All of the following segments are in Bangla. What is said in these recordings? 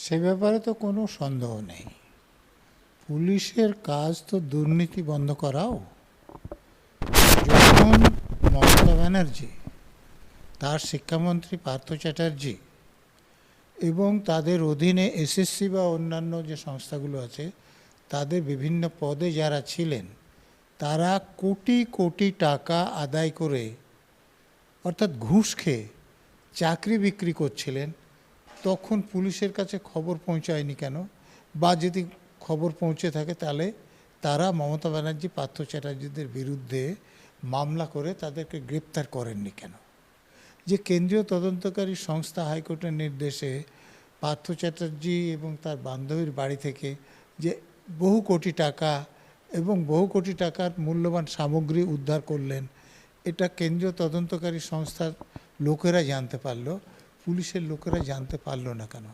সে ব্যাপারে তো কোনো সন্দেহ নেই। পুলিশের কাজ তো দুর্নীতি বন্ধ করাও। যখন মমতা ব্যানার্জি, তার শিক্ষামন্ত্রী পার্থ চ্যাটার্জি এবং তাদের অধীনে এসএসসি বা অন্যান্য যে সংস্থাগুলো আছে তাদের বিভিন্ন পদে যারা ছিলেন, তারা কোটি কোটি টাকা আদায় করে, অর্থাৎ ঘুষ খেয়ে চাকরি বিক্রি করছিলেন, তখন পুলিশের কাছে খবর পৌঁছায়নি কেন? বা যদি খবর পৌঁছে থাকে তাহলে তারা মমতা ব্যানার্জি পার্থ চ্যাটার্জিদের বিরুদ্ধে মামলা করে তাদেরকে গ্রেপ্তার করেননি কেন? যে কেন্দ্রীয় তদন্তকারী সংস্থা হাইকোর্টের নির্দেশে পার্থ চ্যাটার্জি এবং তার বান্ধবীর বাড়ি থেকে যে বহু কোটি টাকা এবং বহু কোটি টাকার মূল্যবান সামগ্রী উদ্ধার করলেন, এটা কেন্দ্রীয় তদন্তকারী সংস্থার লোকেরা জানতে পারলো, পুলিশের লোকেরা জানতে পারলো না কেন?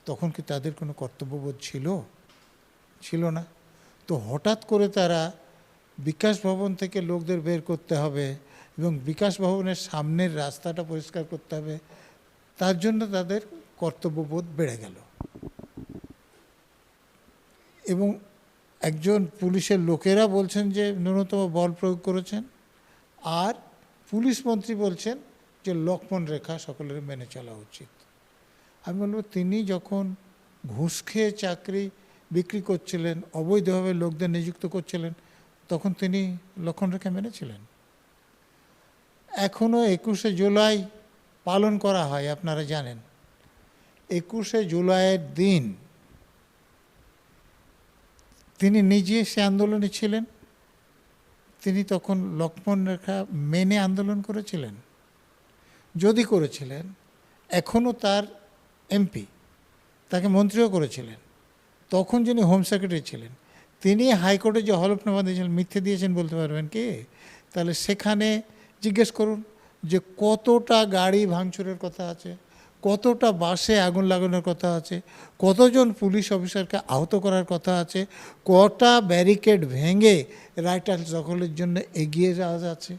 তখন কি তাদের কোনো কর্তব্যবোধ ছিল না? তো হঠাৎ করে তারা বিকাশ ভবন থেকে লোকদের বের করতে হবে এবং বিকাশ ভবনের সামনের রাস্তাটা পরিষ্কার করতে হবে, তার জন্য তাদের কর্তব্যবোধ বেড়ে গেল। এবং একজন পুলিশের লোকেরা বলছেন যে ন্যূনতম বল প্রয়োগ করেছেন, আর পুলিশ মন্ত্রী বলছেন যে লক্ষ্মণ রেখা সকলের মেনে চলা উচিত। আমি বলব, তিনি যখন ঘুষ খেয়ে চাকরি বিক্রি করছিলেন, অবৈধভাবে লোকদের নিযুক্ত করছিলেন, তখন তিনি লক্ষ্মণ রেখা মেনেছিলেন? এখনও 21শে জুলাই পালন করা হয়, আপনারা জানেন। 21শে জুলাইয়ের দিন তিনি নিজে সে আন্দোলনে ছিলেন। তিনি তখন লক্ষ্মণ রেখা মেনে আন্দোলন করেছিলেন? যদি করেছিলেন, এখনও তার এমপি, তাকে মন্ত্রীও করেছিলেন, তখন যিনি হোম সেক্রেটারি ছিলেন, তিনি হাইকোর্টে যে হলফনামা দিয়েছিলেন, মিথ্যে দিয়েছেন বলতে পারবেন কি? তাহলে সেখানে জিজ্ঞেস করুন যে কতটা গাড়ি ভাঙচুরের কথা আছে, কতটা বাসে আগুন লাগানোর কথা আছে, কতজন পুলিশ অফিসারকে আহত করার কথা আছে, কটা ব্যারিকেড ভেঙে রাইটার দখলের জন্য এগিয়ে যাওয়া যাচ্ছে।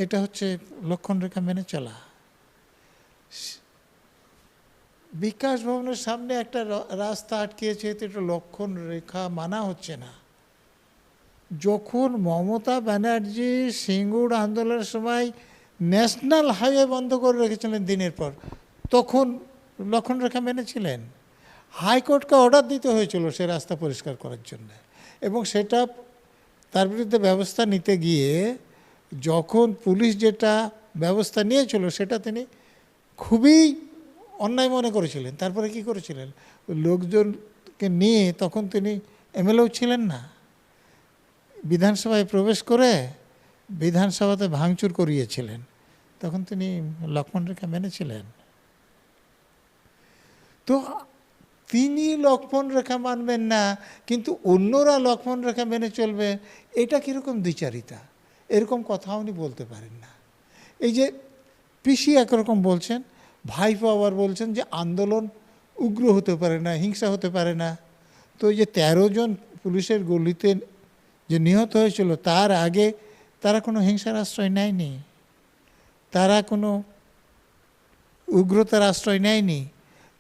এটা হচ্ছে লক্ষ্মণ রেখা মেনে চলা। বিকাশ ভবনের সামনে একটা রাস্তা আটকিয়েছে, এটা লক্ষ্মণ রেখা মানা হচ্ছে না। যখন মমতা ব্যানার্জি সিঙ্গুর আন্দোলনের সময় ন্যাশনাল হাইওয়ে বন্ধ করে রেখেছিলেন দিনের পর, তখন লক্ষ্মণ রেখা মেনেছিলেন? হাইকোর্টকে অর্ডার দিতে হয়েছিল সে রাস্তা পরিষ্কার করার জন্য, এবং সেটা তার বিরুদ্ধে ব্যবস্থা নিতে গিয়ে যখন পুলিশ যেটা ব্যবস্থা নিয়েছিল সেটা তিনি খুবই অন্যায় মনে করেছিলেন। তারপরে কি করেছিলেন? লোকজনকে নিয়ে, তখন তিনি এমএলএও ছিলেন না, বিধানসভায় প্রবেশ করে বিধানসভাতে ভাঙচুর করিয়েছিলেন। তখন তিনি লক্ষ্মণ রেখা মেনেছিলেন? তো তিনি লক্ষ্মণ রেখা মানবেন না, কিন্তু অন্যরা লক্ষ্মণ রেখা মেনে চলবে, এটা কীরকম দ্বিচারিতা? এরকম কথা উনি বলতে পারেন না। এই যে পিসি একরকম বলছেন, ভাইপো আবার বলছেন যে আন্দোলন উগ্র হতে পারে না, হিংসা হতে পারে না। তো এই যে 13 জন পুলিশের গুলিতে যে নিহত হয়েছিল, তার আগে তারা কোনো হিংসার আশ্রয় নেয়নি, তারা কোনো উগ্রতার আশ্রয় নেয়নি।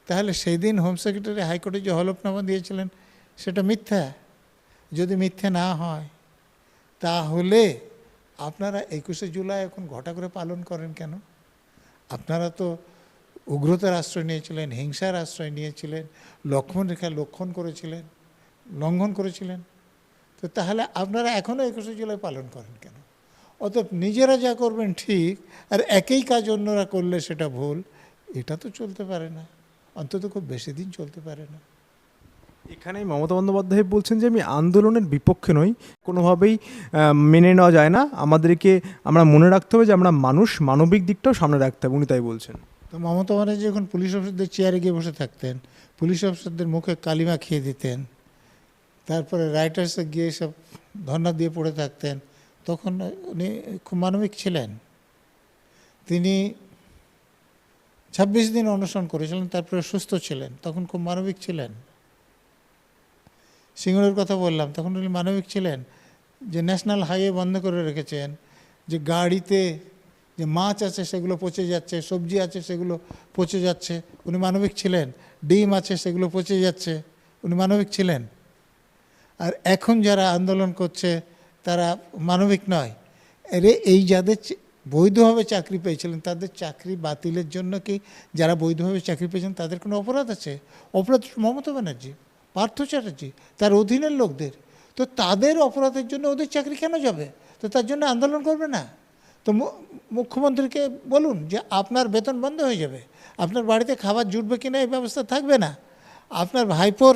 তাহলে সেদিন হোম সেক্রেটারি হাইকোর্টে যে হলফনামা দিয়েছিলেন সেটা মিথ্যা? যদি মিথ্যে না হয়, তাহলে আপনারা 21শে জুলাই এখন ঘটা করে পালন করেন কেন? আপনারা তো উগ্রতার আশ্রয় নিয়েছিলেন, হিংসার আশ্রয় নিয়েছিলেন, লক্ষ্মণ রেখা লঙ্ঘন করেছিলেন। তো তাহলে আপনারা এখনও 21শে জুলাই পালন করেন কেন? অতএব নিজেরা যা করবেন ঠিক, আর একই কাজ অন্যরা করলে সেটা ভুল, এটা তো চলতে পারে না, অন্তত খুব বেশি দিন চলতে পারে না। এখানেই মমতা বন্দ্যোপাধ্যায় বলছেন যে আমি আন্দোলনের বিপক্ষে নই, কোনোভাবেই মেনে নেওয়া যায় না, আমরা মনে রাখতে হবে যে আমরা মানুষ, মানবিক দিকটাও সামনে রাখতে হবে, উনি তাই বলছেন। তো মমতা ব্যানার্জি যখন পুলিশ অফিসারদের চেয়ারে গিয়ে বসে থাকতেন, পুলিশ অফিসারদের মুখে কালিমা খেয়ে দিতেন, তারপরে রাইটার্সে গিয়ে সব ধর্ণা দিয়ে পড়ে থাকতেন, তখন উনি খুব মানবিক ছিলেন। তিনি 26 দিন অনশন করেছিলেন, তারপরে সুস্থ ছিলেন, তখন খুব মানবিক ছিলেন। সিঙ্গুরের কথা বললাম, তখন উনি মানবিক ছিলেন। যে ন্যাশনাল হাইওয়ে বন্ধ করে রেখেছেন, যে গাড়িতে যে মাছ আছে সেগুলো পচে যাচ্ছে, সবজি আছে সেগুলো পচে যাচ্ছে, উনি মানবিক ছিলেন। ডিম আছে সেগুলো পচে যাচ্ছে, উনি মানবিক ছিলেন। আর এখন যারা আন্দোলন করছে তারা মানবিক নয়। এরে এই যাদের বৈধভাবে চাকরি পেয়েছিলেন তাদের চাকরি বাতিলের জন্য কি যারা বৈধভাবে চাকরি পেয়েছেন তাদের কোনো অপরাধ আছে? অপরাধ মমতা ব্যানার্জি, পার্থ চ্যাটার্জি, তার অধীনের লোকদের। তো তাদের অপরাধের জন্য ওদের চাকরি কেন যাবে? তো তার জন্য আন্দোলন করবে না? তো মুখ্যমন্ত্রীকে বলুন যে আপনার বেতন বন্ধ হয়ে যাবে, আপনার বাড়িতে খাবার জুটবে কিনা এই ব্যবস্থা থাকবে না, আপনার ভাইপোর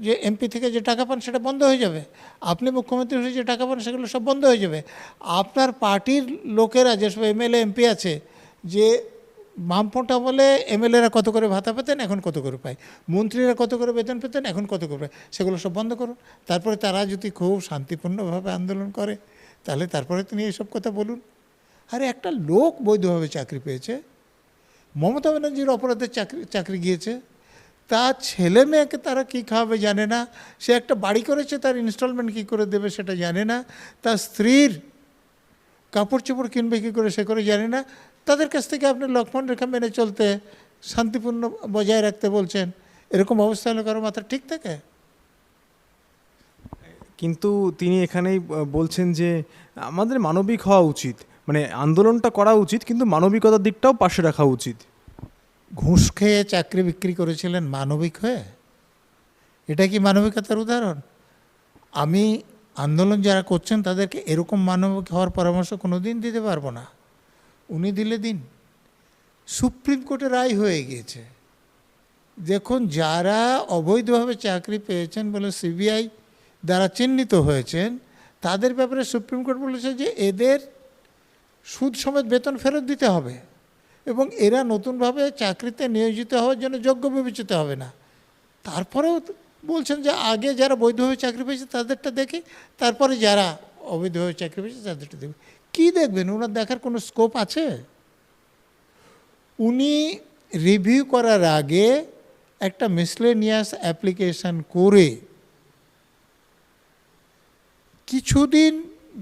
যে এমপি থেকে যে টাকা পান সেটা বন্ধ হয়ে যাবে, আপনি মুখ্যমন্ত্রী হয়ে যে টাকা পান সেগুলো সব বন্ধ হয়ে যাবে। আপনার পার্টির লোকেরা যেসব এমএলএ এমপি আছে, যে বামপন্থা বলে এমএলএরা কত করে ভাতা পেতেন এখন কত করে পায়, মন্ত্রীরা কত করে বেতন পেতেন এখন কত করে পায়, সেগুলো সব বন্ধ করুন। তারপরে তারা যদি খুব শান্তিপূর্ণভাবে আন্দোলন করে তাহলে তারপরে তিনি এইসব কথা বলুন। আরে একটা লোক বৈধভাবে চাকরি পেয়েছে, মমতা ব্যানার্জির অপরাধের চাকরি গিয়েছে, তার ছেলে মেয়েকে তারা কী খাওয়াবে জানে না, সে একটা বাড়ি করেছে তার ইনস্টলমেন্ট কী করে দেবে সেটা জানে না, তার স্ত্রীর কাপড় চোপড় কিনবে কী করে সে করে জানে না, তাদের কাছ থেকে আপনি লক্ষ্মণ রেখা মেনে চলতে, শান্তিপূর্ণ বজায় রাখতে বলছেন। এরকম অবস্থা হলে কারো মাথা ঠিক থাকে? কিন্তু তিনি এখানেই বলছেন যে আমাদের মানবিক হওয়া উচিত, মানে আন্দোলনটা করা উচিত কিন্তু মানবিকতার দিকটাও পাশে রাখা উচিত। ঘুষ খেয়ে চাকরি বিক্রি করেছিলেন মানবিক হয়ে? এটা কি মানবিকতার উদাহরণ? আমি আন্দোলন যারা করছেন তাদেরকে এরকম মানবিক হওয়ার পরামর্শ কোনো দিন দিতে পারবো না। উনি দিলে দিন। সুপ্রিম কোর্টের রায় হয়ে গিয়েছে, দেখুন যারা অবৈধভাবে চাকরি পেয়েছেন বলে সিবিআই দ্বারা চিহ্নিত হয়েছেন তাদের ব্যাপারে সুপ্রিম কোর্ট বলেছে যে এদের সুদ সমেত বেতন ফেরত দিতে হবে এবং এরা নতুনভাবে চাকরিতে নিয়োজিত হওয়ার জন্য যোগ্য বিবেচিত হবে না। তারপরেও বলছেন যে আগে যারা বৈধভাবে চাকরি পেয়েছে তাদেরটা দেখি, তারপরে যারা অবৈধভাবে চাকরি পেয়েছে তাদেরটা দেখবে। কী দেখবেন? ওনার দেখার কোনো স্কোপ আছে? উনি রিভিউ করার আগে একটা মিসলেনিয়াস অ্যাপ্লিকেশন করে কিছুদিন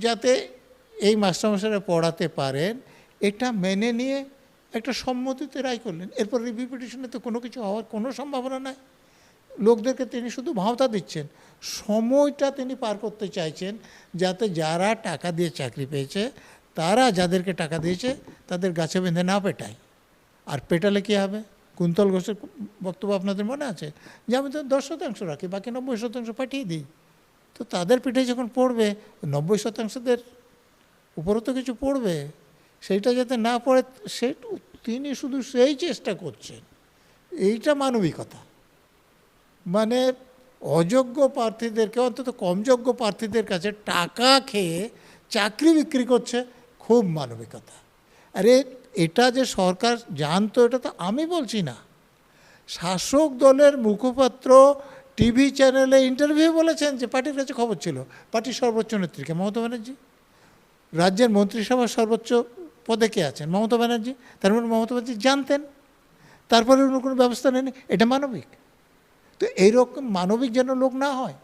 যাতে এই মাস্টারমশাইরা পড়াতে পারেন এটা মেনে নিয়ে একটা সম্মতিতে রায় করলেন। এরপর রিভিউ পিটিশনে তো কোনো কিছু হওয়ার কোনো সম্ভাবনা নাই। লোকদেরকে তিনি শুধু ভাওতা দিচ্ছেন, সময়টা তিনি পার করতে চাইছেন যাতে যারা টাকা দিয়ে চাকরি পেয়েছে তারা যাদেরকে টাকা দিয়েছে তাদের গাছে বেঁধে না পেটায়। আর পেটালে কী হবে? কুন্তল ঘোষের বক্তব্য আপনাদের মনে আছে যে আমি তো 10% রাখি, বাকি 90% পাঠিয়ে দিই। তো তাদের পিঠে যখন পড়বে 90%দের উপরও তো কিছু পড়বে, সেইটা যাতে না পড়ে সে তিনি শুধু সেই চেষ্টা করছেন। এইটা মানবিকতা। মানে অযোগ্য প্রার্থীদেরকে, অন্তত কম যোগ্য প্রার্থীদের কাছে টাকা খেয়ে চাকরি বিক্রি করছে, খুব মানবিকতা। আরে এটা যে সরকার জানতো এটা তো আমি বলছি না, শাসক দলের মুখপাত্র টিভি চ্যানেলে ইন্টারভিউ বলেছেন যে পার্টির কাছে খবর ছিল, পার্টির সর্বোচ্চ নেত্রীকে মমতা ব্যানার্জি, রাজ্যের মন্ত্রিসভার সর্বোচ্চ পদে কে আছেন? মমতা ব্যানার্জি। তার মানে মমতা ব্যানার্জি জানতেন, তারপরে অন্য কোনো ব্যবস্থা নেন। এটা মানবিক? তো এইরকম মানবিক যেন লোক না হয়।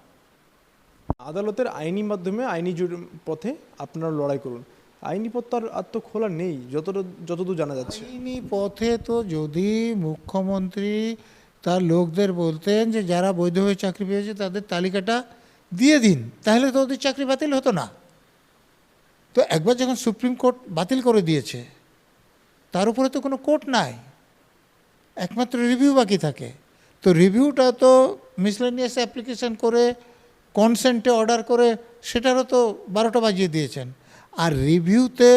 আদালতের আইনি মাধ্যমে আইনি পথে আপনারা লড়াই করুন, আইনি পথ আর তো খোলা নেই যতদূর জানা যাচ্ছে। আইনি পথে তো যদি মুখ্যমন্ত্রী তার লোকদের বলতেন যে যারা বৈধভাবে চাকরি পেয়েছে তাদের তালিকাটা দিয়ে দিন, তাহলে তো ওদের চাকরি বাতিল হতো না। তো একবার যখন সুপ্রিম কোর্ট বাতিল করে দিয়েছে তার উপরে তো কোনো কোর্ট নাই, একমাত্র রিভিউ বাকি থাকে। তো রিভিউটা তো মিসলেনিয়াস অ্যাপ্লিকেশন করে কনসেন্টে অর্ডার করে সেটারও তো 12টা বাজিয়ে দিয়েছেন। আর রিভিউতে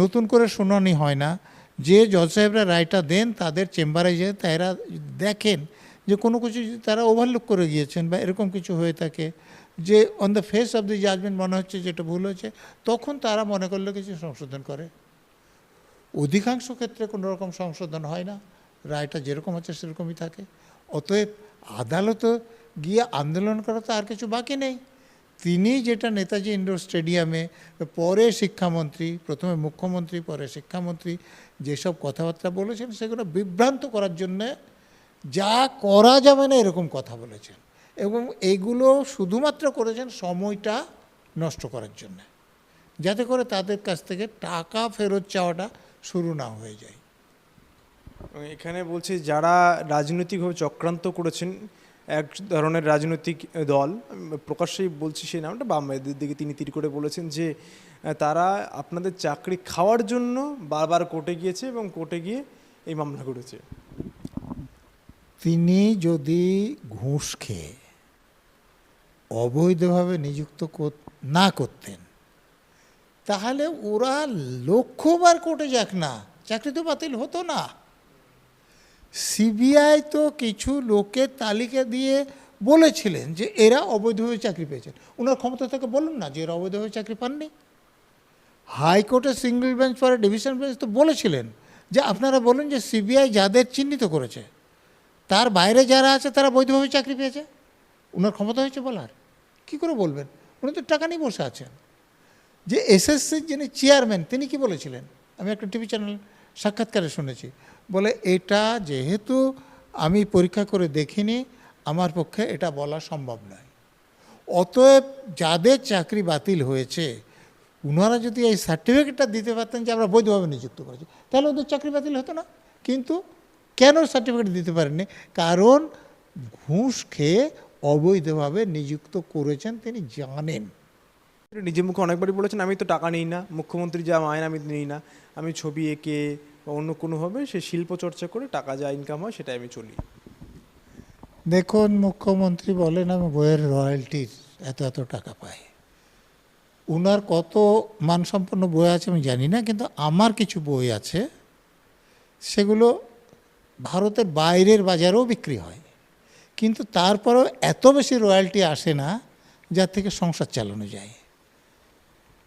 নতুন করে শুনানি হয় না, যে জজ সাহেবরা রায়টা দেন তাদের চেম্বারে যেয়ে তারা দেখেন যে কোনো কিছু যদি তারা ওভারলুক করে গিয়েছেন বা এরকম কিছু হয়ে থাকে যে on the face of the judgement মনে হচ্ছে যেটা ভুল হয়েছে, তখন তারা মনে করলে কিছু সংশোধন করে। অধিকাংশ ক্ষেত্রে কোনো রকম সংশোধন হয় না, রায়টা যেরকম আছে সেরকমই থাকে। অতএব আদালতে গিয়ে আন্দোলন করা তো আর কিছু বাকি নেই। তিনি যেটা নেতাজি ইন্ডোর স্টেডিয়ামে পরে শিক্ষামন্ত্রী, প্রথমে মুখ্যমন্ত্রী পরে শিক্ষামন্ত্রী যেসব কথাবার্তা বলেছেন সেগুলো বিভ্রান্ত করার জন্যে, যা করা যাবে না এরকম কথা বলেছেন, এবং এইগুলো শুধুমাত্র করেছেন সময়টা নষ্ট করার জন্য, যাতে করে তাদের কাছ থেকে টাকা ফেরত চাওয়াটা শুরু না হয়ে যায়। এখানে বলছে যারা রাজনৈতিকভাবে চক্রান্ত করেছেন, এক ধরনের রাজনৈতিক দল, প্রকাশ্যেই বলছি সেই নামটা, বামেদের দিকে তিনি তীর করে বলেছেন যে তারা আপনাদের চাকরি খাওয়ার জন্য বারবার কোর্টে গিয়েছে এবং কোর্টে গিয়ে এই মামলা করেছে। তিনি যদি ঘুষ খেয়ে অবৈধভাবে নিযুক্ত না করতেন, তাহলে ওরা লক্ষবার কোর্টে যাক না, চাকরি তো বাতিল হতো না। সিবিআই তো কিছু লোকের তালিকা দিয়ে বলেছিলেন যে এরা অবৈধভাবে চাকরি পেয়েছেন। ওনার ক্ষমতা থেকে বলুন না যে এরা অবৈধভাবে চাকরি পাননি। হাইকোর্টের সিঙ্গেল বেঞ্চ পরে ডিভিশন বেঞ্চ তো বলেছিলেন যে আপনারা বলুন যে সিবিআই যাদের চিহ্নিত করেছে তার বাইরে যারা আছে তারা বৈধভাবে চাকরি পেয়েছে। ওনার ক্ষমতা হয়েছে বলার, কী করে বলবেন? উনি তো টাকা নিয়ে বসে আছেন। যে এসএসসির যিনি চেয়ারম্যান তিনি কি বলেছিলেন, আমি একটা টিভি চ্যানেল সাক্ষাৎকারে শুনেছি, বলে এটা যেহেতু আমি পরীক্ষা করে দেখিনি আমার পক্ষে এটা বলা সম্ভব নয়। অতএব যাদের চাকরি বাতিল হয়েছে ওনারা যদি এই সার্টিফিকেটটা দিতে পারতেন যে আমরা বৈধভাবে নিযুক্ত করেছি, তাহলে ওদের চাকরি বাতিল হতো না। কিন্তু কেন সার্টিফিকেট দিতে পারেননি? কারণ ঘুষ খেয়ে অবৈধভাবে নিযুক্ত করেছেন তিনি জানেন। নিজের মুখে অনেকবারই বলেছেন আমি তো টাকা নিই না, মুখ্যমন্ত্রী যা মায়না আমি নিই না, আমি ছবি এঁকে বা অন্য কোনোভাবে সে শিল্প চর্চা করে টাকা যা ইনকাম হয় সেটাই আমি চলি। দেখুন, মুখ্যমন্ত্রী বলেন আমি বইয়ের রয়্যালটির এত এত টাকা পাই। উনার কত মানসম্পন্ন বই আছে আমি জানি না, কিন্তু আমার কিছু বই আছে সেগুলো ভারতের বাইরের বাজারেও বিক্রি হয়, কিন্তু তারপরেও এত বেশি রয়্যালটি আসে না যার থেকে সংসার চালানো যায়।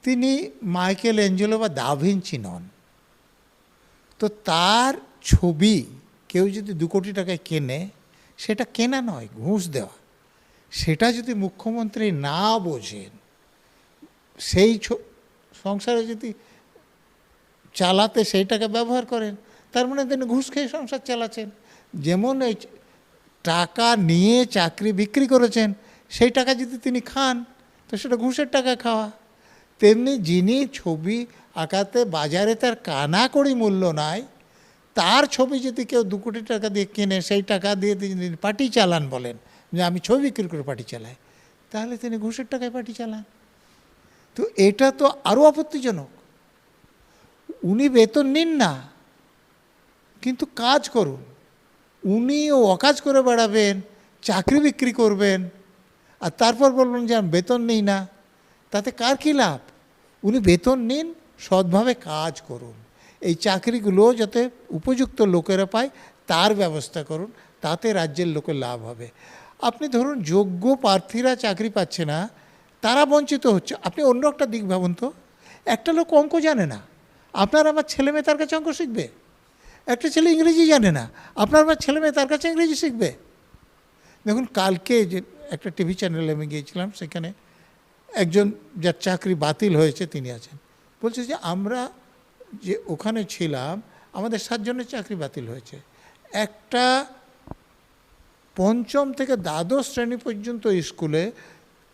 তিনি মাইকেল অ্যাঞ্জেলো বা দা ভিঞ্চি নন। তো তার ছবি কেউ যদি 2 কোটি টাকায় কেনে, সেটা কেনা নয়, ঘুষ দেওয়া। সেটা যদি মুখ্যমন্ত্রী না বোঝেন, সেই সংসারে যদি চালাতে সেই টাকা ব্যবহার করেন, তার মানে তিনি ঘুষ খেয়ে সংসার চালাচ্ছেন। যেমন এই টাকা নিয়ে চাকরি বিক্রি করেছেন, সেই টাকা যদি তিনি খান তো সেটা ঘুষের টাকা খাওয়া। তেমনি যিনি ছবি আঁকাতে বাজারে তার কানাকড়ি মূল্য নাই, তার ছবি যদি কেউ 2 কোটি টাকা দিয়ে কিনে সেই টাকা দিয়ে তিনি পার্টি চালান, বলেন যে আমি ছবি বিক্রি করে পার্টি চালাই, তাহলে তিনি ঘুষের টাকায় পার্টি চালান। তো এটা তো আরও আপত্তিজনক। উনি বেতন নিন না, কিন্তু কাজ করুন। উনিও অকাজ করে বেড়াবেন, চাকরি বিক্রি করবেন, আর তারপর বলবেন যে আমি বেতন নিই না, তাতে কার কী লাভ? উনি বেতন নিন, সৎভাবে কাজ করুন। এই চাকরিগুলো যাতে উপযুক্ত লোকেরা পায় তার ব্যবস্থা করুন, তাতে রাজ্যের লোকের লাভ হবে। আপনি ধরুন যোগ্য প্রার্থীরা চাকরি পাচ্ছে না, তারা বঞ্চিত হচ্ছে। আপনি অন্য একটা দিক ভাবুন তো, একটা লোক অঙ্ক জানে না, আপনার আমার ছেলে মেয়ে তার কাছে অঙ্ক শিখবে। একটা ছেলে ইংরেজি জানে না, আপনার আমার ছেলে মেয়ে তার কাছে ইংরেজি শিখবে। দেখুন, কালকে যে একটা টিভি চ্যানেলে আমি গিয়েছিলাম, সেখানে একজন যার চাকরি বাতিল হয়েছে তিনি আছেন, বলছে যে আমরা যে ওখানে ছিলাম আমাদের 7 জনের চাকরি বাতিল হয়েছে। একটা 5ম থেকে দ্বাদশ শ্রেণী পর্যন্ত স্কুলে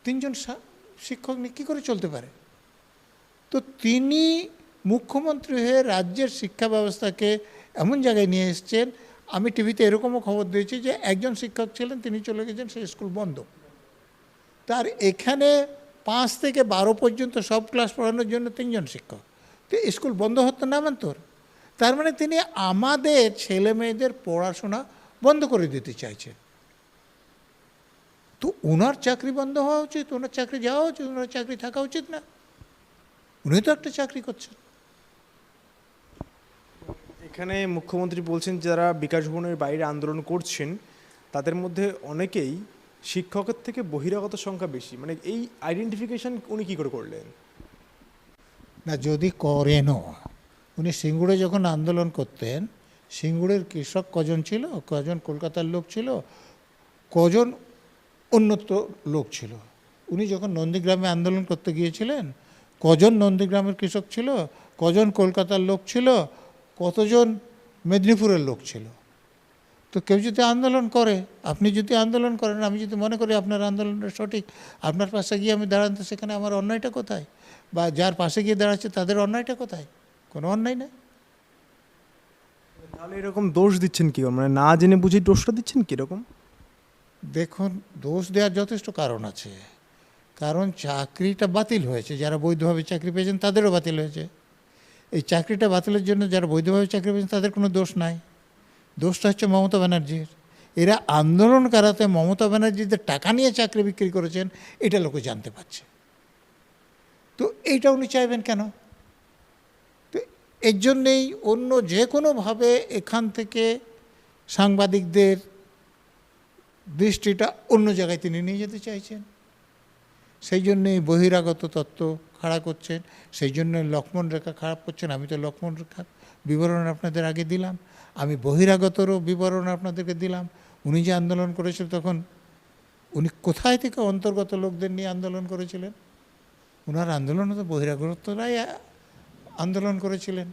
3 জন শিক্ষক নিয়ে কী করে চলতে পারে? তো তিনি মুখ্যমন্ত্রী হয়ে রাজ্যের শিক্ষা ব্যবস্থাকে এমন জায়গায় নিয়ে এসছেন, আমি টিভিতে এরকমও খবর দিয়েছি যে একজন শিক্ষক ছিলেন, তিনি চলে গেছেন, সেই স্কুল বন্ধ। তার এখানে 5 থেকে 12 পর্যন্ত সব ক্লাস পড়ানোর জন্য 3 জন শিক্ষক, তো স্কুল বন্ধ হতো না নামান্তর। তার মানে তিনি আমাদের ছেলে মেয়েদের পড়াশোনা বন্ধ করে দিতে চাইছেন। তো ওনার চাকরি বন্ধ হওয়া উচিত, ওনার চাকরি যাওয়া উচিত, ওনার চাকরি থাকা উচিত না? উনি তো একটা চাকরি করছেন। এখানে মুখ্যমন্ত্রী বলছেন যারা বিকাশ ভবনের বাইরে আন্দোলন করছেন তাদের মধ্যে অনেকেই শিক্ষকের থেকে বহিরাগত সংখ্যা বেশি, মানে এই আইডেন্টিফিকেশন উনি কী করে করলেন? না, যদি করেনও, উনি সিঙ্গুরে যখন আন্দোলন করতেন, সিঙ্গুরের কৃষক কজন ছিল, কজন কলকাতার লোক ছিল, কজন অন্যত্র লোক ছিল। উনি যখন নন্দীগ্রামে আন্দোলন করতে গিয়েছিলেন, কজন নন্দীগ্রামের কৃষক ছিল, কজন কলকাতার লোক ছিল, কতজন মেদিনীপুরের লোক ছিল। তো কেউ যদি আন্দোলন করে, আপনি যদি আন্দোলন করেন, আমি যদি মনে করি আপনার আন্দোলনটা সঠিক, আপনার পাশে গিয়ে আমি দাঁড়াতে, সেখানে আমার অন্যায়টা কোথায়? বা যার পাশে গিয়ে দাঁড়াচ্ছে তাদের অন্যায়টা কোথায়? কোনো অন্যায় নেই। তাহলে এরকম দোষ দিচ্ছেন কি, মানে না জেনে বুঝে দোষটা দিচ্ছেন কীরকম? দেখুন, দোষ দেওয়ার যথেষ্ট কারণ আছে। কারণ চাকরিটা বাতিল হয়েছে, যারা বৈধভাবে চাকরি পেয়েছেন তাদেরও বাতিল হয়েছে। এই চাকরিটা বাতিলের জন্য যারা বৈধভাবে চাকরি পেয়েছেন তাদের কোনো দোষ নাই, দোষটা হচ্ছে মমতা ব্যানার্জির। এরা আন্দোলন করাতে মমতা ব্যানার্জিদের টাকা নিয়ে চাকরি বিক্রি করেছেন, এটা লোকে জানতে পারছে। তো এইটা উনি চাইবেন কেন? তো এর জন্যেই অন্য যে কোনোভাবে এখান থেকে সাংবাদিকদের দৃষ্টিটা অন্য জায়গায় তিনি নিয়ে যেতে চাইছেন। সেই জন্যেই বহিরাগত তত্ত্ব খাড়া করছেন, সেই জন্য লক্ষ্মণ রেখা খারাপ করছেন। আমি তো লক্ষ্মণ রেখার বিবরণ আপনাদের আগে দিলাম, আমি বহিরাগতরও বিবরণ আপনাদেরকে দিলাম। উনি যে আন্দোলন করেছিলেন তখন উনি কোথায় থেকে অন্তর্গত লোকদের নিয়ে আন্দোলন করেছিলেন? ওনার আন্দোলনে তো বহিরাগতরাই আন্দোলন করেছিলেন।